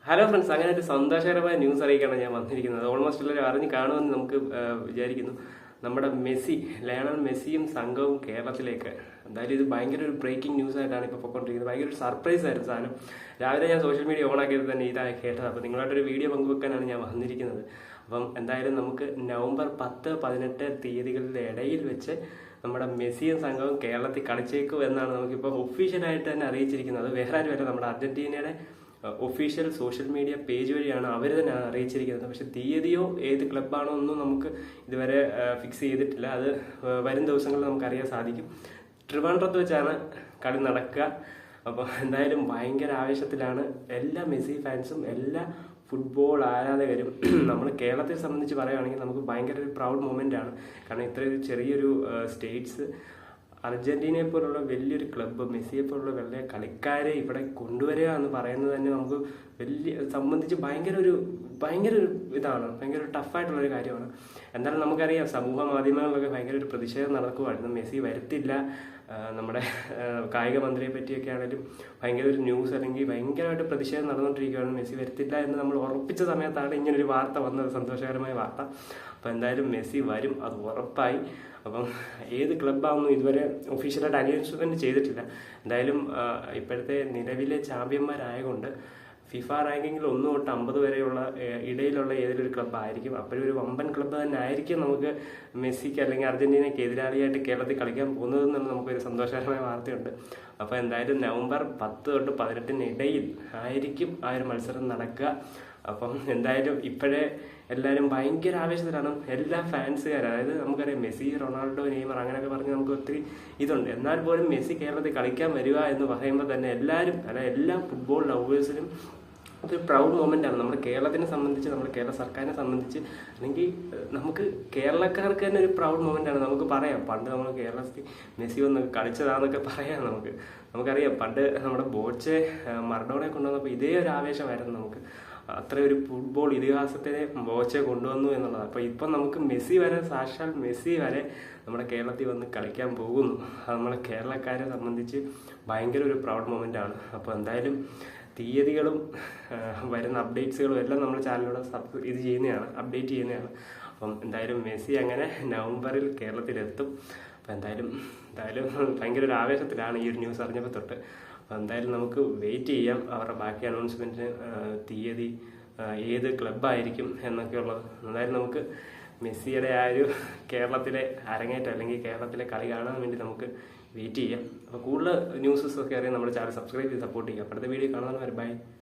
Hello friends, അങ്ങനെ ഒരു സന്തോഷകരമായ ന്യൂസ് അറിയിക്കാണ് ഞാൻ വന്നിരിക്കുന്നത്. ഓൾമോസ്റ്റ് എല്ലാവരും അറിഞ്ഞ് കാണുമെന്ന് നമുക്ക് വിചാരിക്കുന്നു. നമ്മുടെ ലയണൽ മെസ്സിയും സംഘവും കേരളത്തിലേക്ക്. എന്തായാലും ഇത് ഭയങ്കര ഒരു ബ്രേക്കിംഗ് ന്യൂസ് ആയിട്ടാണ് ഇപ്പോൾ പൊയ്ക്കൊണ്ടിരിക്കുന്നത്. ഭയങ്കര ഒരു സർപ്രൈസ് ആയിരുന്നു സാധനം. രാവിലെ ഞാൻ സോഷ്യൽ മീഡിയ ഓൺ ആക്കിയത് തന്നെ ഇതായി കേട്ടത്. അപ്പോൾ നിങ്ങളായിട്ടൊരു വീഡിയോ പങ്കുവെക്കാനാണ് ഞാൻ വന്നിരിക്കുന്നത്. അപ്പം എന്തായാലും നമുക്ക് നവംബർ 10, 18 തീയതികളുടെ ഇടയിൽ വെച്ച് നമ്മുടെ മെസ്സിയും സംഘവും കേരളത്തിൽ കളിച്ചേക്കും എന്നാണ് നമുക്കിപ്പോൾ ഒഫീഷ്യലായിട്ട് തന്നെ അറിയിച്ചിരിക്കുന്നത്. അത് വേറെ ആരുമല്ല, നമ്മുടെ അർജന്റീനയുടെ ഒഫീഷ്യൽ സോഷ്യൽ മീഡിയ പേജ് വഴിയാണ് അവർ തന്നെ അറിയിച്ചിരിക്കുന്നത്. പക്ഷെ തീയതിയോ ഏത് ക്ലബ്ബാണോ ഒന്നും നമുക്ക് ഇതുവരെ ഫിക്സ് ചെയ്തിട്ടില്ല. അത് വരും ദിവസങ്ങളിൽ നമുക്കറിയാൻ സാധിക്കും. ട്രിവാൻഡ്രത്ത് വെച്ചാണ് കളി നടക്കുക. അപ്പോൾ എന്തായാലും ഭയങ്കര ആവേശത്തിലാണ് എല്ലാ മെസ്സി ഫാൻസും എല്ലാ ഫുട്ബോൾ ആരാധകരും. നമ്മൾ കേരളത്തെ സംബന്ധിച്ച് പറയുകയാണെങ്കിൽ നമുക്ക് ഭയങ്കര ഒരു പ്രൗഡ് മൊമെൻ്റ് ആണ്. കാരണം ഇത്രയൊരു ചെറിയൊരു സ്റ്റേറ്റ്സ് അർജന്റീനയെ പോലുള്ള വലിയൊരു ക്ലബ്ബ്, മെസ്സിയെ പോലുള്ള വലിയ കളിക്കാരെ ഇവിടെ കൊണ്ടുവരിക എന്ന് പറയുന്നത് തന്നെ നമുക്ക് സംബന്ധിച്ച് ഭയങ്കര ഒരു ഇതാണ്, ഭയങ്കര ഒരു ടഫായിട്ടുള്ളൊരു കാര്യമാണ്. എന്തായാലും നമുക്കറിയാം, സമൂഹ മാധ്യമങ്ങളിലൊക്കെ ഭയങ്കര ഒരു പ്രതിഷേധം നടക്കുമായിരുന്നു. മെസ്സി വരുത്തില്ല, നമ്മുടെ കായിക മന്ത്രിയെ പറ്റിയൊക്കെ ആണെങ്കിലും ഭയങ്കര ഒരു ന്യൂസ് അല്ലെങ്കിൽ ഭയങ്കരമായിട്ട് പ്രതിഷേധം നടന്നുകൊണ്ടിരിക്കുകയാണ്. മെസ്സി വരുത്തില്ല എന്ന് നമ്മൾ ഉറപ്പിച്ച സമയത്താണ് ഇങ്ങനൊരു വാർത്ത വന്നത്, സന്തോഷകരമായ വാർത്ത. അപ്പോൾ എന്തായാലും മെസ്സി വരും, അത് ഉറപ്പായി. അപ്പം ഏത് ക്ലബ്ബാണെന്നും ഇതുവരെ ഒഫീഷ്യലായിട്ട് അനൗൺസ്മെന്റ് ചെയ്തിട്ടില്ല. എന്തായാലും ഇപ്പോഴത്തെ നിലവിലെ ചാമ്പ്യന്മാരായതുകൊണ്ട് ഫിഫ റാങ്കിങ്ങിൽ 1 തൊട്ട് 50 വരെയുള്ള ഇടയിലുള്ള ഏതെങ്കിലും ഒരു ക്ലബ്ബ് ആയിരിക്കും. അപ്പോഴും ഒരു വമ്പൻ ക്ലബ്ബ് തന്നെ ആയിരിക്കും നമുക്ക് മെസ്സിക്ക് അല്ലെങ്കിൽ അർജന്റീനയ്ക്ക് എതിരാളിയായിട്ട് കേരളത്തിൽ കളിക്കാൻ പോകുന്നതെന്നാണ് നമുക്കൊരു സന്തോഷകരമായ വാർത്തയുണ്ട്. അപ്പോൾ എന്തായാലും നവംബർ 10 തൊട്ട് 18 ഇടയിൽ ആയിരിക്കും ആ ഒരു മത്സരം നടക്കുക. അപ്പം എന്തായാലും ഇപ്പോഴേ എല്ലാവരും ഭയങ്കര ആവേശത്തിലാണ്, എല്ലാ ഫാൻസുകാരും. അതായത് നമുക്കറിയാം മെസ്സി, റൊണാൾഡോ, നെയ്മർ അങ്ങനെയൊക്കെ പറഞ്ഞ് നമുക്ക് ഒത്തിരി ഇതുണ്ട്. എന്നാൽ പോലും മെസ്സി കേരളത്തിൽ കളിക്കാൻ വരിക എന്ന് പറയുമ്പോൾ തന്നെ എല്ലാവരും, അതായത് എല്ലാ ഫുട്ബോൾ ലവേഴ്സിനും ഒരു പ്രൗഡ് മൊമെൻ്റ് ആണ്. നമ്മുടെ കേരളത്തിനെ സംബന്ധിച്ച്, നമ്മുടെ കേരള സർക്കാരിനെ സംബന്ധിച്ച്, അല്ലെങ്കിൽ നമുക്ക് കേരളക്കാർക്ക് തന്നെ ഒരു പ്രൗഡ് മൊമെൻ്റ് ആണ്. നമുക്ക് പറയാം, പണ്ട് നമ്മൾ കേരളത്തിൽ മെസ്സി വന്ന് കളിച്ചതാണെന്നൊക്കെ പറയാം. നമുക്കറിയാം, പണ്ട് നമ്മുടെ ബോച്ചെ മറഡോണയെ കൊണ്ടുവന്നപ്പോൾ ഇതേ ഒരു ആവേശമായിരുന്നു നമുക്ക്. അത്ര ഒരു ഫുട്ബോൾ ഇതിഹാസത്തെ ബോച്ചെ കൊണ്ടുവന്നു എന്നുള്ളത്. അപ്പോൾ ഇപ്പം നമുക്ക് മെസ്സി വരെ, സാക്ഷാൽ മെസ്സി വരെ നമ്മുടെ കേരളത്തിൽ വന്ന് കളിക്കാൻ പോകുന്നു. അത് നമ്മളെ കേരളക്കാരെ സംബന്ധിച്ച് ഭയങ്കര ഒരു പ്രൗഡ് മൊമെൻ്റ് ആണ്. അപ്പോൾ എന്തായാലും തീയതികളും വരുന്ന അപ്ഡേറ്റ്സുകളും എല്ലാം നമ്മൾ ചാനലിലൂടെ അപ്ഡേറ്റ് ചെയ്യുന്നതാണ്. അപ്പം എന്തായാലും മെസ്സി അങ്ങനെ നവംബറിൽ കേരളത്തിലെത്തും. അപ്പം എന്തായാലും ഭയങ്കര ഒരു ആവേശത്തിലാണ് ഈ ഒരു ന്യൂസ് അറിഞ്ഞപ്പോൾ തൊട്ട്. അപ്പം എന്തായാലും നമുക്ക് വെയിറ്റ് ചെയ്യാം അവരുടെ ബാക്കി അനൗൺസ്മെൻറ്റിന്, തീയതി, ഏത് ക്ലബ്ബായിരിക്കും എന്നൊക്കെ ഉള്ളത്. എന്തായാലും നമുക്ക് മെസ്സിയുടെ ആ ഒരു കേരളത്തിലെ അരങ്ങേറ്റം അല്ലെങ്കിൽ കേരളത്തിലെ കളി കാണാൻ വേണ്ടി നമുക്ക് വെയിറ്റ് ചെയ്യാം. അപ്പോൾ കൂടുതൽ ന്യൂസസ് ഒക്കെ അറിയാൻ നമ്മുടെ ചാനൽ സബ്സ്ക്രൈബ് ചെയ്ത് സപ്പോർട്ട് ചെയ്യുക. അടുത്ത വീഡിയോ കാണാൻ വരെ, ബൈ.